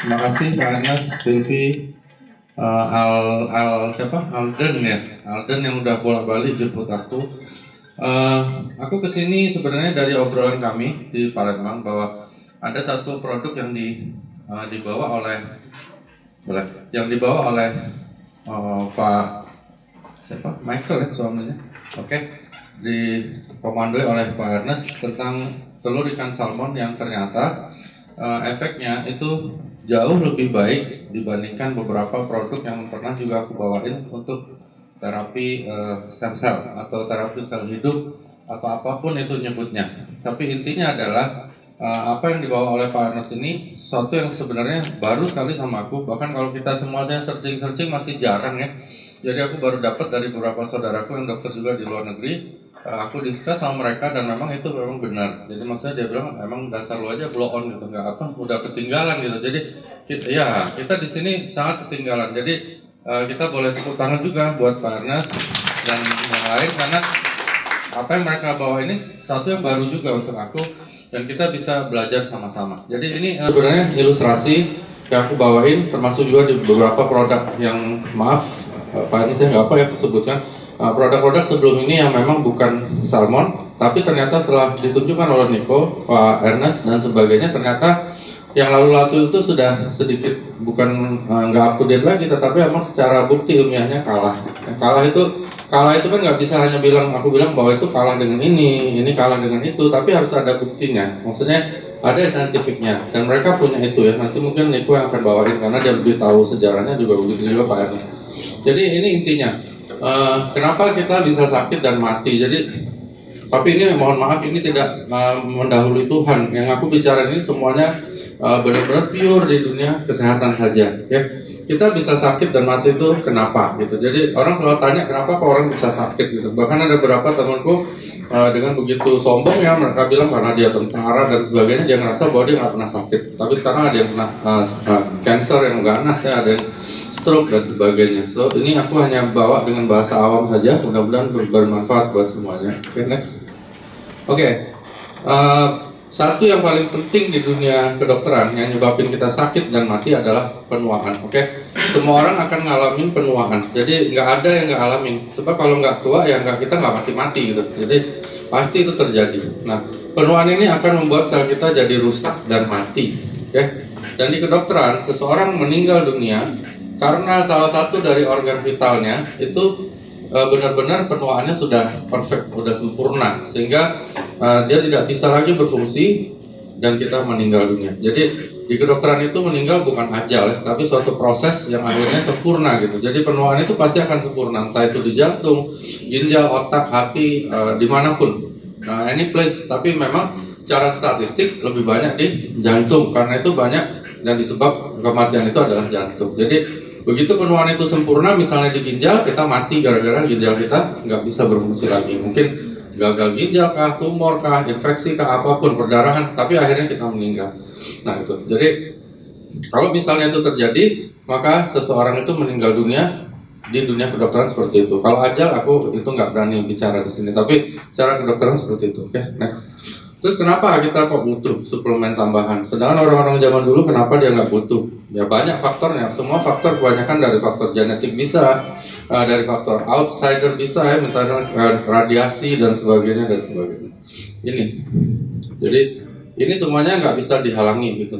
Terima kasih Pak Anas, Silvi, Alden ya, Alden yang udah bolak-balik jemput aku. Aku kesini sebenarnya dari obrolan kami di Palembang bahwa ada satu produk yang dibawa oleh Pak Michael ya suaminya, oke, dikomandoi oleh Pak Ernest tentang telur ikan salmon yang ternyata efeknya itu jauh lebih baik dibandingkan beberapa produk yang pernah juga aku bawain untuk terapi stem cell atau terapi sel hidup atau apapun itu nyebutnya. Tapi intinya adalah apa yang dibawa oleh Pak Ernest ini sesuatu yang sebenarnya baru sekali sama aku. Bahkan kalau kita semuanya searching masih jarang ya. Jadi aku baru dapat dari beberapa saudaraku yang dokter juga di luar negeri. Aku discuss sama mereka dan memang itu memang benar. Jadi maksudnya dia bilang emang dasar lu aja blow on gitu, nggak apa, udah ketinggalan gitu. Jadi kita di sini sangat ketinggalan. Jadi kita boleh tepuk tangan juga buat Pak Ernest dan yang lain karena apa yang mereka bawa ini satu yang baru juga untuk aku dan kita bisa belajar sama-sama. Jadi ini sebenarnya ilustrasi yang aku bawain termasuk juga di beberapa produk yang Pak Ernest saya nggak apa ya aku sebutkan. Produk-produk sebelum ini yang memang bukan salmon, tapi ternyata setelah ditunjukkan oleh Nico, Pak Ernest dan sebagainya, ternyata yang lalu-lalu itu sudah sedikit bukan nggak up to date lagi, tetapi memang secara bukti ilmiahnya kalah. Kalah itu kan nggak bisa hanya aku bilang bahwa itu kalah dengan ini kalah dengan itu, tapi harus ada buktinya. Maksudnya ada saintifiknya dan mereka punya itu ya. Nanti mungkin Nico yang akan bawain karena dia lebih tahu sejarahnya juga begitu juga Pak Ernest. Jadi ini intinya. Kenapa kita bisa sakit dan mati? Tapi ini mohon maaf ini tidak mendahului Tuhan. Yang aku bicara ini semuanya benar-benar pure di dunia kesehatan saja. Ya, kita bisa sakit dan mati itu kenapa? Gitu. Jadi orang selalu tanya kenapa kok orang bisa sakit gitu. Bahkan ada beberapa temanku dengan begitu sombong ya mereka bilang karena dia tentara dan sebagainya dia ngerasa bahwa dia nggak pernah sakit. Tapi sekarang ada yang pernah cancer yang ganas ya, ada yang stroke dan sebagainya. So ini aku hanya bawa dengan bahasa awam saja, mudah-mudahan bermanfaat buat semuanya. Oke, next. Oke. Satu yang paling penting di dunia kedokteran yang nyebabin kita sakit dan mati adalah penuaan. Oke, semua orang akan ngalamin penuaan. Jadi nggak ada yang nggak alamin. Sebab kalau nggak tua ya kita nggak mati-mati gitu. Jadi pasti itu terjadi. Nah, penuaan ini akan membuat sel kita jadi rusak dan mati. Oke, dan di kedokteran seseorang meninggal dunia karena salah satu dari organ vitalnya itu benar-benar penuaannya sudah perfect, sudah sempurna, sehingga dia tidak bisa lagi berfungsi dan kita meninggal dunia. Jadi di kedokteran itu meninggal bukan ajal, tapi suatu proses yang akhirnya sempurna gitu. Jadi penuaan itu pasti akan sempurna, entah itu di jantung, ginjal, otak, hati, dimanapun. Nah, any place, tapi memang secara statistik lebih banyak di jantung karena itu banyak dan disebab kematian itu adalah jantung. Jadi begitu penuaan itu sempurna, misalnya di ginjal, kita mati gara-gara ginjal kita nggak bisa berfungsi lagi. Mungkin gagal ginjal kah, tumor kah, infeksi kah, apapun, perdarahan, tapi akhirnya kita meninggal. Nah itu, jadi kalau misalnya itu terjadi, maka seseorang itu meninggal dunia di dunia kedokteran seperti itu. Kalau ajal, aku itu nggak berani bicara di sini, tapi secara kedokteran seperti itu. Oke, next. Terus kenapa kita kok butuh suplemen tambahan? Sedangkan orang-orang zaman dulu kenapa dia nggak butuh? Ya banyak faktornya. Semua faktor kebanyakan dari faktor genetik bisa, dari faktor outsider bisa ya, misalnya radiasi dan sebagainya dan sebagainya. Ini, jadi ini semuanya nggak bisa dihalangi gitu.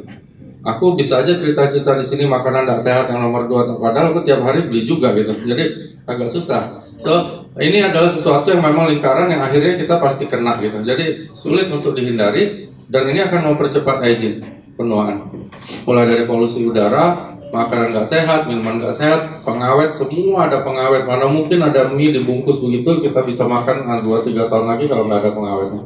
Aku bisa aja cerita-cerita di sini makanan nggak sehat yang nomor 2, padahal aku tiap hari beli juga gitu. Jadi agak susah. So ini adalah sesuatu yang memang lingkaran yang akhirnya kita pasti kena gitu. Jadi sulit untuk dihindari dan ini akan mempercepat aging, penuaan. Mulai dari polusi udara, makanan nggak sehat, minuman nggak sehat, pengawet, semua ada pengawet. Mana mungkin ada mie dibungkus begitu kita bisa makan 2-3 tahun lagi kalau nggak ada pengawetnya.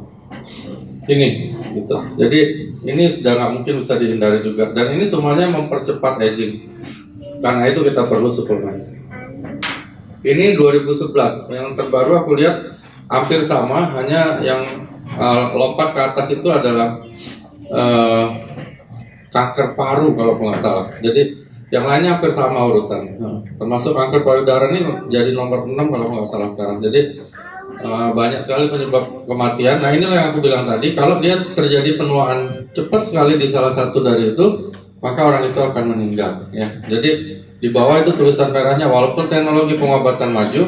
Ini gitu. Jadi ini sudah nggak mungkin bisa dihindari juga. Dan ini semuanya mempercepat aging. Karena itu kita perlu suplemen. Ini 2011, yang terbaru aku lihat hampir sama, hanya yang lompat ke atas itu adalah kanker paru kalau nggak salah. Jadi yang lainnya hampir sama urutannya. Termasuk kanker payudara ini jadi nomor 6 kalau nggak salah sekarang. Jadi banyak sekali penyebab kematian. Nah inilah yang aku bilang tadi, kalau dia terjadi penuaan cepat sekali di salah satu dari itu, maka orang itu akan meninggal. Ya, jadi di bawah itu tulisan merahnya, walaupun teknologi pengobatan maju,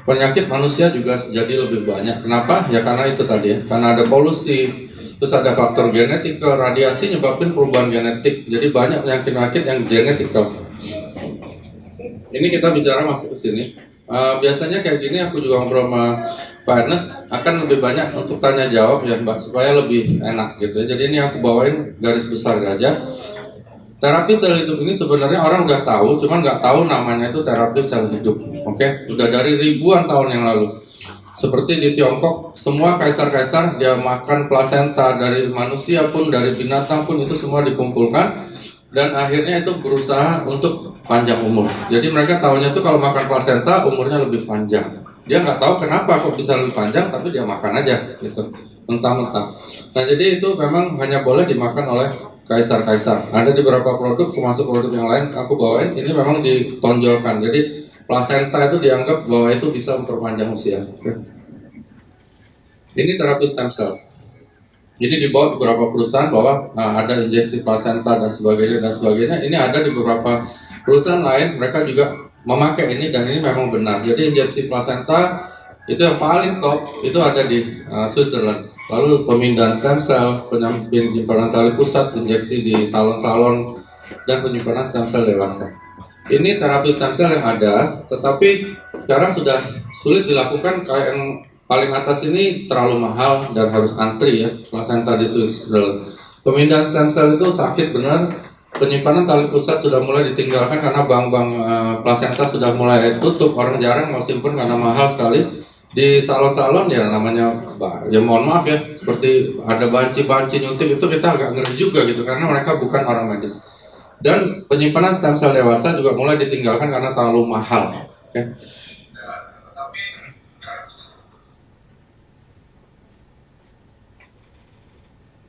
penyakit manusia juga jadi lebih banyak. Kenapa? Ya karena itu tadi ya, karena ada polusi, terus ada faktor genetikal, radiasi nyebabin perubahan genetik. Jadi banyak penyakit-penyakit yang genetikal. Ini kita bicara masuk ke sini. Biasanya kayak gini aku juga ngobrol sama Pak Ernest, akan lebih banyak untuk tanya jawab ya Mbak, supaya lebih enak gitu. Jadi ini aku bawain garis besar aja. Terapi sel hidup ini sebenarnya orang udah tahu, cuman nggak tahu namanya itu terapi sel hidup. Oke, udah dari ribuan tahun yang lalu. Seperti di Tiongkok, semua kaisar-kaisar dia makan plasenta, dari manusia pun, dari binatang pun, itu semua dikumpulkan. Dan akhirnya itu berusaha untuk panjang umur. Jadi mereka tahunya itu kalau makan plasenta umurnya lebih panjang. Dia nggak tahu kenapa kok bisa lebih panjang, tapi dia makan aja gitu, mentah-mentah. Nah jadi itu memang hanya boleh dimakan oleh kaisar-kaisar. Ada di beberapa produk, termasuk produk yang lain aku bawain, ini memang ditonjolkan. Jadi plasenta itu dianggap bahwa itu bisa memperpanjang usia. Ini terapi stem cell. Ini dibawa beberapa perusahaan bahwa ada injeksi plasenta dan sebagainya dan sebagainya. Ini ada di beberapa perusahaan lain, mereka juga memakai ini dan ini memang benar. Jadi injeksi plasenta itu yang paling top itu ada di Switzerland. Lalu pemindahan stem cell, penyimpanan tali pusat, injeksi di salon-salon, dan penyimpanan stem cell dewasa. Ini terapi stem cell yang ada, tetapi sekarang sudah sulit dilakukan. Kayak yang paling atas ini terlalu mahal dan harus antri ya, plasenta di Switzerland. Pemindahan stem cell itu sakit benar. Penyimpanan tali pusat sudah mulai ditinggalkan karena bank-bank plasenta sudah mulai tutup. Orang jarang mau simpen karena mahal sekali. Di salon-salon ya namanya, ya mohon maaf ya, seperti ada banci-banci nyuntik itu kita agak ngeri juga gitu, karena mereka bukan orang medis. Dan penyimpanan stem cell dewasa juga mulai ditinggalkan karena terlalu mahal. Okay.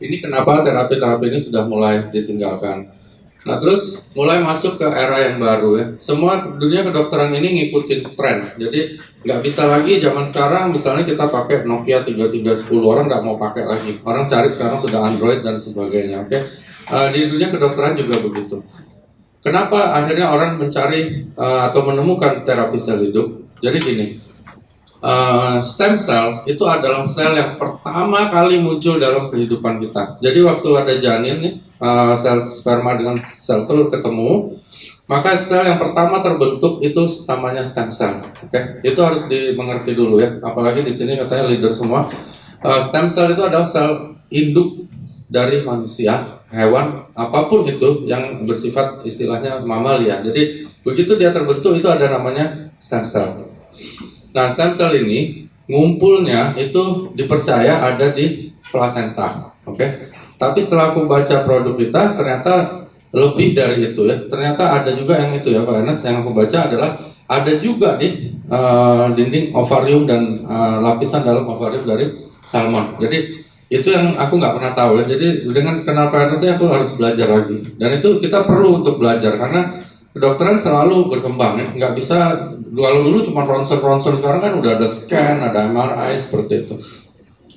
Ini kenapa terapi-terapi ini sudah mulai ditinggalkan. Nah terus mulai masuk ke era yang baru ya. Semua dunia kedokteran ini ngikutin tren. Jadi nggak bisa lagi zaman sekarang misalnya kita pakai Nokia 3310, orang nggak mau pakai lagi. Orang cari sekarang sudah Android dan sebagainya. Oke. Di dunia kedokteran juga begitu. Kenapa akhirnya orang mencari atau menemukan terapi sel hidup? Jadi gini, stem cell itu adalah sel yang pertama kali muncul dalam kehidupan kita. Jadi waktu ada janin nih, sel sperma dengan sel telur ketemu, maka sel yang pertama terbentuk itu namanya stem cell. Oke, itu harus dimengerti dulu ya. Apalagi di sini katanya leader semua. Stem cell itu adalah sel induk dari manusia, hewan, apapun itu yang bersifat istilahnya mamalia. Jadi begitu dia terbentuk itu ada namanya stem cell. Nah, stem cell ini ngumpulnya itu dipercaya ada di plasenta. Oke. Tapi setelah aku baca produk kita, ternyata lebih dari itu ya. Ternyata ada juga yang itu ya Pak Ernest, yang aku baca adalah ada juga di dinding ovarium dan lapisan dalam ovarium dari salmon. Jadi itu yang aku nggak pernah tahu ya. Jadi dengan kenal Pak Ernest aku harus belajar lagi. Dan itu kita perlu untuk belajar karena kedokteran selalu berkembang ya. Nggak bisa dulu cuma ronsen-ronsen, sekarang kan udah ada scan, ada MRI seperti itu.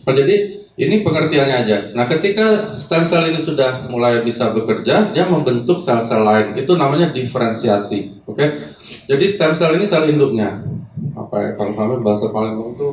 Nah, jadi ini pengertiannya aja. Nah, ketika stem cell ini sudah mulai bisa bekerja, dia membentuk sel-sel lain. Itu namanya diferensiasi. Oke. Jadi stem cell ini sel induknya. Apa ya, kalau kami bahasa Palembang itu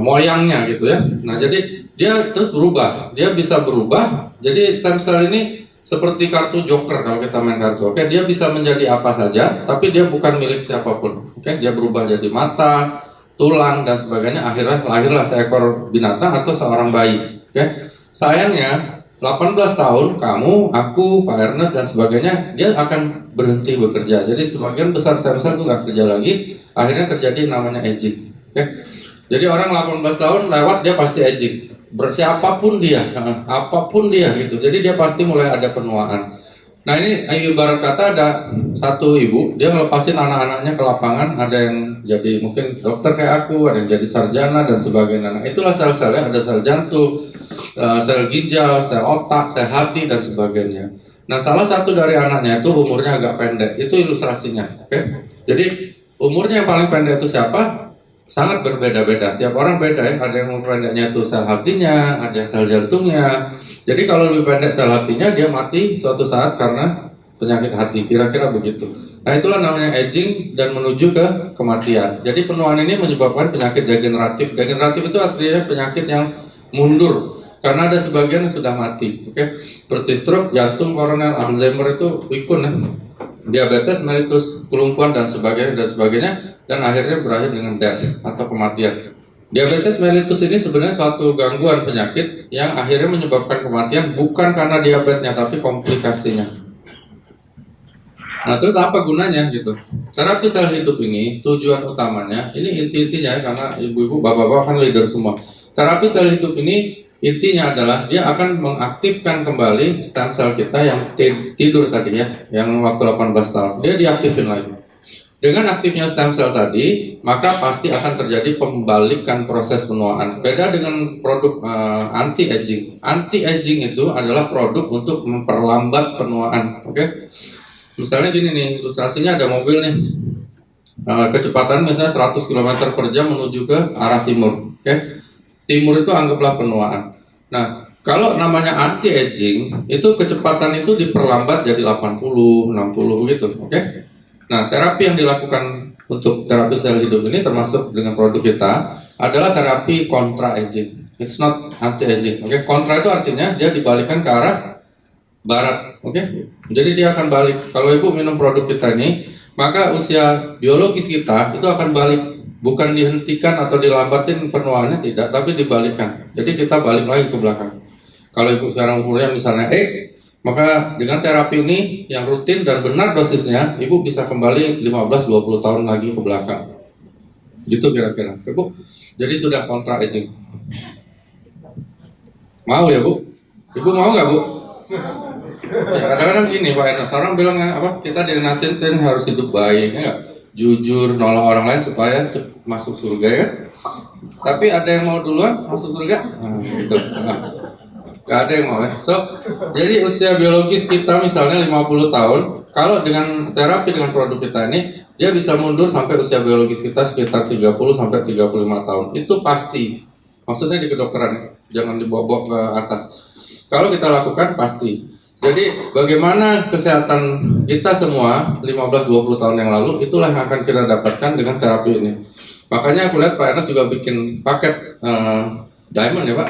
moyangnya gitu ya. Nah, jadi dia terus berubah. Dia bisa berubah. Jadi stem cell ini seperti kartu joker kalau kita main kartu. Oke, dia bisa menjadi apa saja, tapi dia bukan milik siapapun. Oke, dia berubah jadi mata, tulang dan sebagainya, akhirnya lahirlah seekor binatang atau seorang bayi. Oke. Sayangnya 18 tahun kamu, aku, Pak Ernest dan sebagainya, dia akan berhenti bekerja. Jadi sebagian besar stem cell itu nggak kerja lagi, akhirnya terjadi namanya aging. Oke. Jadi orang 18 tahun lewat dia pasti aging. Siapapun dia, apapun dia gitu. Jadi dia pasti mulai ada penuaan. Nah ini ibarat kata ada satu ibu, dia ngelepasin anak-anaknya ke lapangan, ada yang jadi mungkin dokter kayak aku, ada yang jadi sarjana dan sebagainya. Nah itulah sel-selnya, ada sel jantung, sel ginjal, sel otak, sel hati dan sebagainya. Nah salah satu dari anaknya itu umurnya agak pendek, itu ilustrasinya. Oke? Jadi umurnya yang paling pendek itu siapa? sangat berbeda-beda. Tiap orang beda ya. Ada yang pendeknya itu sel hatinya, ada yang sel jantungnya. Jadi kalau lebih pendek sel hatinya, dia mati suatu saat karena penyakit hati. Kira-kira begitu. Nah itulah namanya aging dan menuju ke kematian. Jadi penuaan ini menyebabkan penyakit degeneratif. Degeneratif itu artinya penyakit yang mundur. Karena ada sebagian yang sudah mati, oke? Seperti stroke, jantung, koroner, Alzheimer itu pikun ya. Diabetes, mellitus, kelumpuhan dan sebagainya, dan akhirnya berakhir dengan death atau kematian. Diabetes mellitus ini sebenarnya suatu gangguan penyakit yang akhirnya menyebabkan kematian bukan karena diabetesnya tapi komplikasinya. Nah terus apa gunanya gitu? Terapi sel hidup ini tujuan utamanya, ini inti-intinya karena ibu-ibu, bapak-bapak kan leader semua. Terapi sel hidup ini intinya adalah dia akan mengaktifkan kembali stem cell kita yang tidur tadi ya, yang waktu 18 tahun. Dia diaktifin lagi. Dengan aktifnya stem cell tadi, maka pasti akan terjadi pembalikan proses penuaan. Beda dengan produk anti-aging. Anti-aging itu adalah produk untuk memperlambat penuaan. Oke? Misalnya gini nih, ilustrasinya ada mobil nih. Kecepatan misalnya 100 km per jam menuju ke arah timur. Oke? Timur itu anggaplah penuaan. Nah, kalau namanya anti-aging, itu kecepatan itu diperlambat jadi 80, 60 begitu, oke? Nah, terapi yang dilakukan untuk terapi sel hidup ini termasuk dengan produk kita adalah terapi kontra-aging. It's not anti-aging, oke? Kontra itu artinya dia dibalikkan ke arah barat, oke? Jadi dia akan balik. Kalau ibu minum produk kita ini, maka usia biologis kita itu akan balik. Bukan dihentikan atau dilambatin penuaannya, tidak, tapi dibalikkan. Jadi kita balik lagi ke belakang. Kalau ibu sekarang umurnya misalnya X, maka dengan terapi ini yang rutin dan benar dosisnya, ibu bisa kembali 15-20 tahun lagi ke belakang. Gitu kira-kira, ibu. Jadi sudah kontra aging. Mau ya bu? Ibu mau nggak bu? Ya, kadang-kadang gini Pak Ernest, orang bilang apa? Kita dinasihatin harus hidup baik, ya nggak? Jujur, nolong orang lain supaya cepat masuk surga ya. Tapi ada yang mau duluan masuk surga? Gitu. Gak ada yang mau ya. So, jadi usia biologis kita misalnya 50 tahun, kalau dengan terapi dengan produk kita ini, dia bisa mundur sampai usia biologis kita sekitar 30 sampai 35 tahun. Itu pasti. Maksudnya di kedokteran, jangan dibawa-bawa ke atas. Kalau kita lakukan pasti. Jadi bagaimana kesehatan kita semua 15-20 tahun yang lalu, itulah yang akan kita dapatkan dengan terapi ini. Makanya aku lihat Pak Ernest juga bikin paket Diamond ya Pak.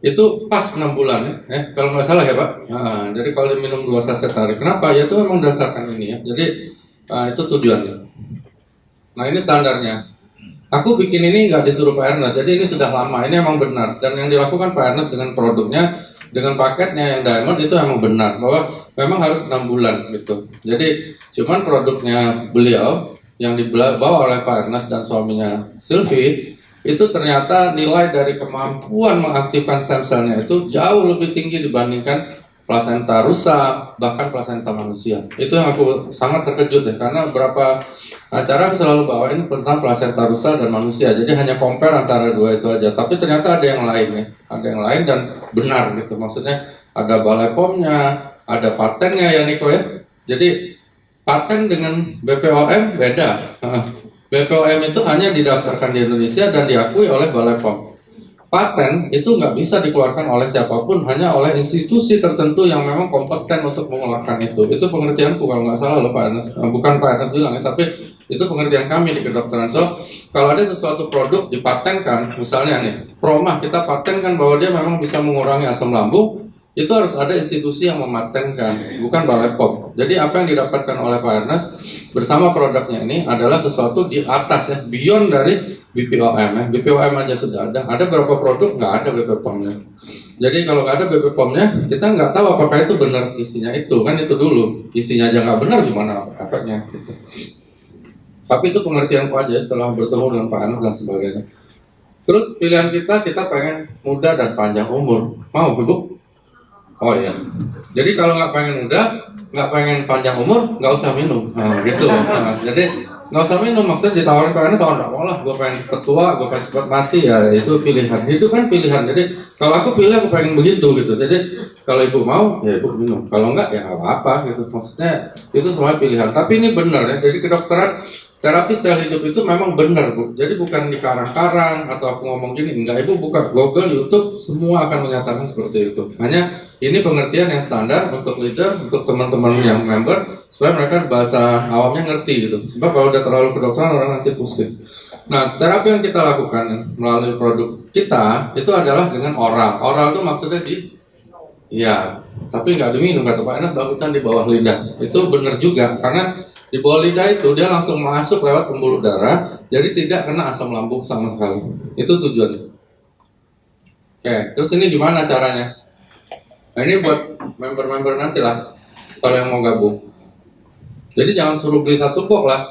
Itu pas 6 bulan ya, kalau nggak salah ya Pak. Jadi kalau minum 2 saset hari. Kenapa? Ya itu memang dasarkan ini ya. Jadi itu tujuannya. Nah ini standarnya. Aku bikin ini nggak disuruh Pak Ernest, jadi ini sudah lama, ini emang benar. Dan yang dilakukan Pak Ernest dengan produknya, dengan paketnya yang Diamond itu emang benar, bahwa memang harus 6 bulan gitu. Jadi cuman produknya beliau yang dibawa oleh Pak Ernest dan suaminya Sylvie, itu ternyata nilai dari kemampuan mengaktifkan stem cell-nya itu jauh lebih tinggi dibandingkan plasenta rusa, bahkan plasenta manusia. Itu yang aku sangat terkejut ya, karena beberapa acara aku selalu bawain tentang plasenta rusa dan manusia. Jadi hanya compare antara dua itu aja. Tapi ternyata ada yang lain ya, ada yang lain dan benar gitu. Maksudnya ada balai POM-nya, ada patennya ya Niko ya. Jadi paten dengan BPOM beda. BPOM itu hanya didaftarkan di Indonesia dan diakui oleh balai POM. Paten itu nggak bisa dikeluarkan oleh siapapun, hanya oleh institusi tertentu yang memang kompeten untuk mengeluarkan itu. Itu pengertianku kalau nggak salah loh Pak Ernest. Bukan Pak Ernest bilang ya, tapi itu pengertian kami di kedokteran. So, kalau ada sesuatu produk dipatenkan, misalnya nih, Promah kita patenkan bahwa dia memang bisa mengurangi asam lambung, itu harus ada institusi yang mematenkan, bukan balai POM. Jadi apa yang didapatkan oleh Pak Ernest bersama produknya ini adalah sesuatu di atas ya, beyond dari BPOM ya. BPOM aja sudah ada. Ada beberapa produk nggak ada BPOM-nya. Jadi kalau nggak ada BPOM-nya, kita nggak tahu apakah itu benar isinya itu. Kan itu dulu. Isinya aja nggak benar, gimana efeknya gitu. Tapi itu pengertianku aja setelah bertemu dengan Pak Ernest dan sebagainya. Terus pilihan kita pengen muda dan panjang umur. Mau Bu? Oh iya. Jadi kalau nggak pengen muda, nggak pengen panjang umur, nggak usah minum. Gitu. Jadi nggak usah minum, maksudnya ditawarin Pak Ernest, nggak mau lah, gue pengen cepet tua, gue pengen cepet mati, ya itu pilihan. Itu kan pilihan. Jadi kalau aku pilih, aku pengen begitu gitu. Jadi kalau ibu mau, ya ibu minum. Kalau enggak, ya nggak apa-apa gitu. Maksudnya itu semua pilihan. Tapi ini benar ya. Jadi kedokteran terapi style hidup itu memang benar, Bu. Jadi bukan dikarang-karang atau aku ngomong gini, enggak. Ibu buka Google, YouTube, semua akan menyatakan seperti itu. Hanya ini pengertian yang standar untuk leader, untuk teman-teman yang member, supaya mereka bahasa awamnya ngerti gitu. Sebab kalau udah terlalu kedokteran orang nanti pusing. Nah, terapi yang kita lakukan melalui produk kita itu adalah dengan oral. Oral itu maksudnya iya, tapi nggak diminum, kata Pak Enak, bagusan di bawah lidah. Itu benar juga, karena di bawah lidah itu dia langsung masuk lewat pembuluh darah, jadi tidak kena asam lambung sama sekali. Itu tujuannya. Oke, terus ini gimana caranya? Nah, ini buat member-member nanti lah, kalau yang mau gabung. Jadi jangan suruh beli satu box lah,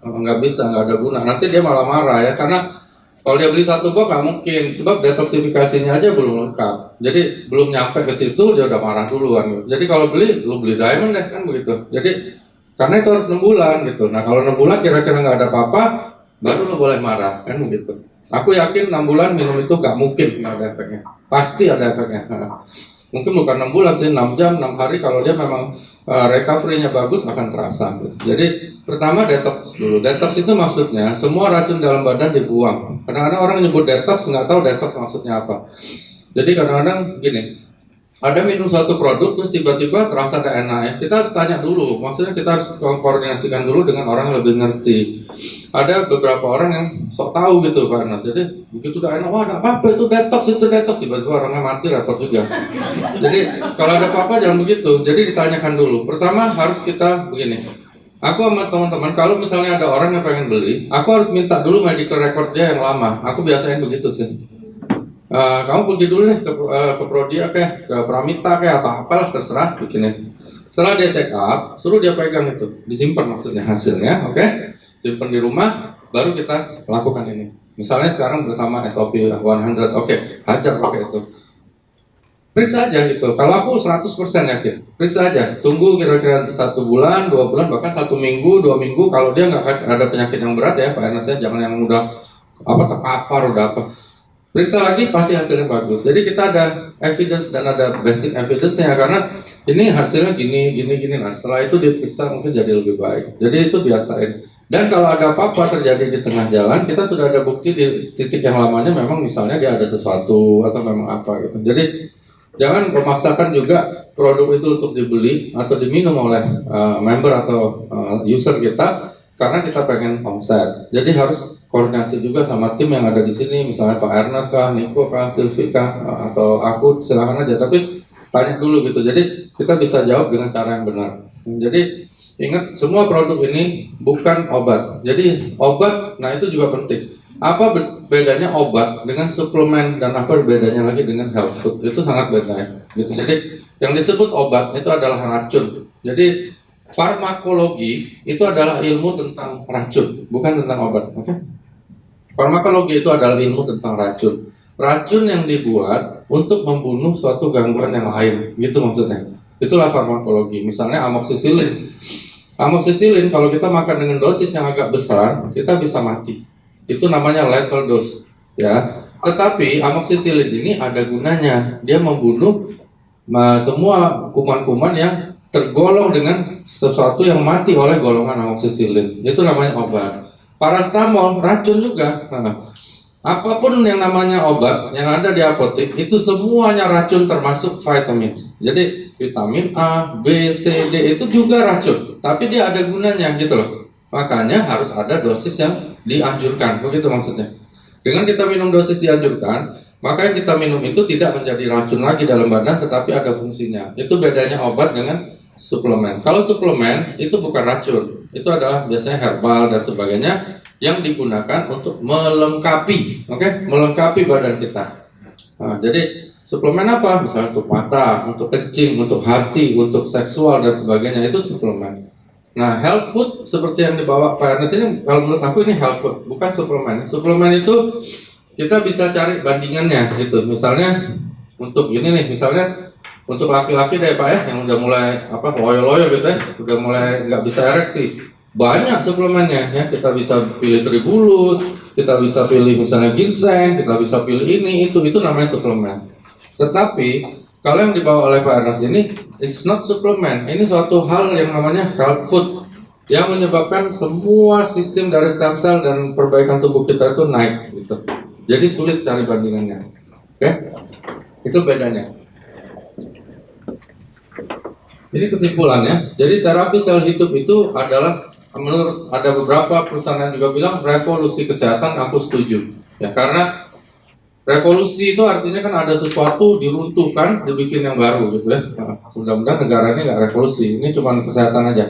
nggak bisa, nggak ada guna. Nanti dia malah marah ya, karena kalau dia beli satu box nggak mungkin, sebab detoksifikasinya aja belum lengkap. Jadi belum nyampe ke situ dia udah marah duluan. Jadi kalau lu beli diamond deh kan begitu. Jadi karena itu harus 6 bulan gitu. Nah kalau 6 bulan kira-kira nggak ada apa-apa, baru lo boleh marah kan begitu. Aku yakin 6 bulan minum itu nggak mungkin nggak ada efeknya. Pasti ada efeknya. Mungkin bukan 6 bulan sih, 6 jam, 6 hari kalau dia memang recovery-nya bagus akan terasa gitu. Jadi pertama detox dulu. Detox itu maksudnya semua racun dalam badan dibuang. Kadang-kadang orang nyebut detox nggak tahu detox maksudnya apa. Jadi kadang-kadang gini, ada minum suatu produk terus tiba-tiba terasa ada enak ya. Kita harus tanya dulu, maksudnya kita harus koordinasikan dulu dengan orang yang lebih ngerti. Ada beberapa orang yang sok tahu gitu karena jadi begitu udah enak, wah ada apa-apa itu detox, tiba-tiba orangnya mati repot juga. Jadi kalau ada apa-apa jangan begitu. Jadi ditanyakan dulu. Pertama harus kita begini. Aku sama teman-teman kalau misalnya ada orang yang pengen beli, aku harus minta dulu medical record dia yang lama. Aku biasain begitu sih. Kamu pergi dulu deh ke Prodia kayak ke Pramita kayak atau apalah terserah bikinin. Setelah dia check up, suruh dia pegang itu, disimpan maksudnya hasilnya, oke? Simpan di rumah, baru kita lakukan ini. Misalnya sekarang bersama SOP 100, oke, hajar pakai itu. Periksa aja gitu. Kalau aku 100% yakin, periksa aja. Tunggu kira-kira 1 bulan, 2 bulan, bahkan 1 minggu, 2 minggu. Kalau dia nggak ada penyakit yang berat ya, Pak Ernest ya, jangan yang udah terpapar udah apa. Periksa lagi pasti hasilnya bagus. Jadi kita ada evidence dan ada basic evidence-nya karena ini hasilnya gini. Nah setelah itu diperiksa mungkin jadi lebih baik. Jadi itu biasain. Dan kalau ada apa-apa terjadi di tengah jalan, kita sudah ada bukti di titik yang lamanya memang misalnya dia ada sesuatu atau memang apa gitu. Jadi jangan memaksakan juga produk itu untuk dibeli atau diminum oleh member atau user kita karena kita pengen omset. Jadi harus koordinasi juga sama tim yang ada di sini, misalnya Pak Ernest kah, Niko kah, Silvi kah, atau aku, silakan aja. Tapi tanya dulu gitu. Jadi kita bisa jawab dengan cara yang benar. Jadi ingat semua produk ini bukan obat. Jadi obat, nah itu juga penting. Apa bedanya obat dengan suplemen dan apa bedanya lagi dengan health food? Itu sangat beda ya. Gitu. Jadi yang disebut obat itu adalah racun. Jadi farmakologi itu adalah ilmu tentang racun, bukan tentang obat. Oke? Farmakologi itu adalah ilmu tentang racun. Racun yang dibuat untuk membunuh suatu gangguan yang lain, gitu maksudnya. Itulah farmakologi. Misalnya amoksisilin. Amoksisilin kalau kita makan dengan dosis yang agak besar, kita bisa mati. Itu namanya lethal dose, ya. Tetapi amoksisilin ini ada gunanya. Dia membunuh semua kuman-kuman yang tergolong dengan sesuatu yang mati oleh golongan amoksisilin. Itu namanya obat. Parastamol racun juga. Nah, apapun yang namanya obat yang ada di apotek itu semuanya racun termasuk vitamin. Jadi vitamin A, B, C, D itu juga racun, tapi dia ada gunanya gitu loh. Makanya harus ada dosis yang dianjurkan, begitu maksudnya. Dengan kita minum dosis dianjurkan, maka yang kita minum itu tidak menjadi racun lagi dalam badan, tetapi ada fungsinya. Itu bedanya obat dengan suplemen. Kalau suplemen itu bukan racun, itu adalah biasanya herbal dan sebagainya yang digunakan untuk melengkapi, melengkapi badan kita. Nah, jadi suplemen apa? Misalnya untuk mata, untuk kencing, untuk hati, untuk seksual dan sebagainya itu suplemen. Nah, health food seperti yang dibawa Pak Ernest ini, kalau menurut aku ini health food, bukan suplemen. Suplemen itu kita bisa cari bandingannya gitu. Misalnya untuk ini nih, misalnya untuk laki-laki deh Pak ya, yang udah mulai loyo-loyo gitu ya, udah mulai nggak bisa ereksi, banyak suplemennya ya. Kita bisa pilih tribulus, kita bisa pilih misalnya ginseng, kita bisa pilih ini itu namanya suplemen. Tetapi kalau yang dibawa oleh Pak Ernest ini, it's not suplemen, ini suatu hal yang namanya health food. yang menyebabkan semua sistem dari stem cell dan perbaikan tubuh kita itu naik gitu. Jadi sulit cari bandingannya. Oke? Itu bedanya. Ini kesimpulannya. Jadi terapi sel hidup itu adalah, menurut ada beberapa perusahaan yang juga bilang revolusi kesehatan. Aku setuju. Ya, karena revolusi itu artinya kan ada sesuatu diruntuhkan, dibikin yang baru gitu ya. Nah, mudah-mudahan negara ini nggak revolusi. Ini cuma kesehatan aja.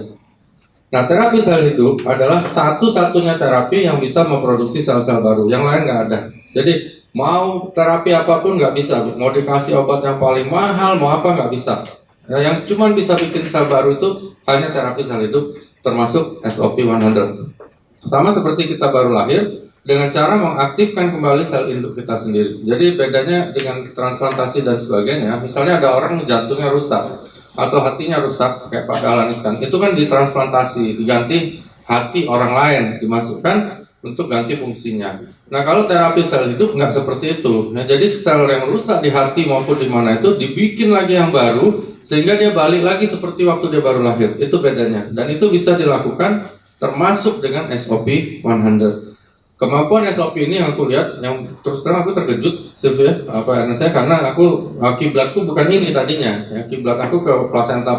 Nah, terapi sel hidup adalah satu-satunya terapi yang bisa memproduksi sel-sel baru. Yang lain nggak ada. Jadi mau terapi apapun nggak bisa. Mau dikasih obat yang paling mahal, mau apa nggak bisa. Nah, yang cuma bisa bikin sel baru itu hanya terapi sel hidup, termasuk SOP 100. Sama seperti kita baru lahir, dengan cara mengaktifkan kembali sel induk kita sendiri. Jadi bedanya dengan transplantasi dan sebagainya, misalnya ada orang jantungnya rusak atau hatinya rusak, kayak Pak Dahlan Iskan, itu kan ditransplantasi, diganti hati orang lain, dimasukkan untuk ganti fungsinya. Nah, kalau terapi sel hidup nggak seperti itu. Nah, jadi sel yang rusak di hati maupun di mana itu dibikin lagi yang baru, sehingga dia balik lagi seperti waktu dia baru lahir. Itu bedanya. Dan itu bisa dilakukan termasuk dengan SOP 100. Kemampuan SOP ini yang aku lihat, yang terus terang aku terkejut, Sylvia, saya karena aku kiblatku bukan ini tadinya, ya, kiblat aku ke plasenta.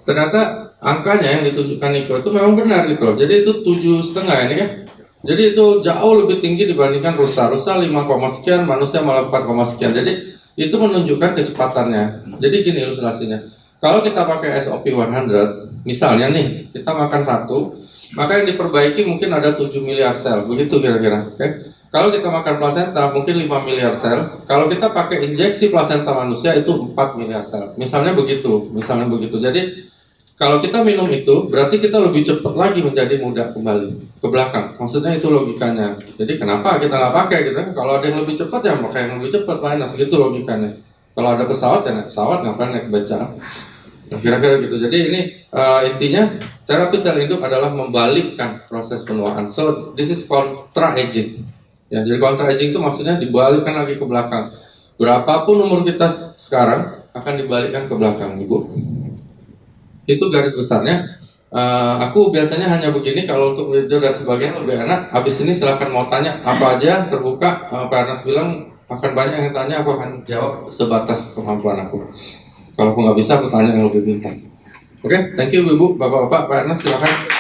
Ternyata angkanya yang ditunjukkan Niko itu memang benar gitu loh. Jadi itu 7,5 ini ya. Jadi itu jauh lebih tinggi dibandingkan rusa 5, sekian, manusia malah 4, sekian. Jadi itu menunjukkan kecepatannya. Jadi gini ilustrasinya. Kalau kita pakai SOP 100, misalnya nih, kita makan satu, maka yang diperbaiki mungkin ada 7 miliar sel, begitu kira-kira. Okay? Kalau kita makan plasenta mungkin 5 miliar sel. Kalau kita pakai injeksi plasenta manusia itu 4 miliar sel. Misalnya begitu. Jadi kalau kita minum itu, berarti kita lebih cepat lagi menjadi muda kembali ke belakang. Maksudnya itu logikanya. Jadi kenapa kita nggak pakai gitu? Kalau ada yang lebih cepat ya pakai yang lebih cepat, minus gitu logikanya. Kalau ada pesawat ya naik pesawat, ngapain naik beca? Nah, kira-kira gitu. Jadi ini intinya terapi sel hidup adalah membalikkan proses penuaan. So this is contra-aging. Ya, jadi contra-aging itu maksudnya dibalikkan lagi ke belakang. Berapapun umur kita sekarang akan dibalikkan ke belakang, Ibu. Itu garis besarnya. Aku biasanya hanya begini. Kalau untuk video dan sebagainya lebih enak. Habis ini silahkan mau tanya apa aja, terbuka. Pak Ernest bilang akan banyak yang tanya, aku akan jawab sebatas kemampuan aku. Kalau aku nggak bisa, aku tanya yang lebih pintar. Oke, thank you Ibu, Bapak-Bapak, Pak Ernest silakan.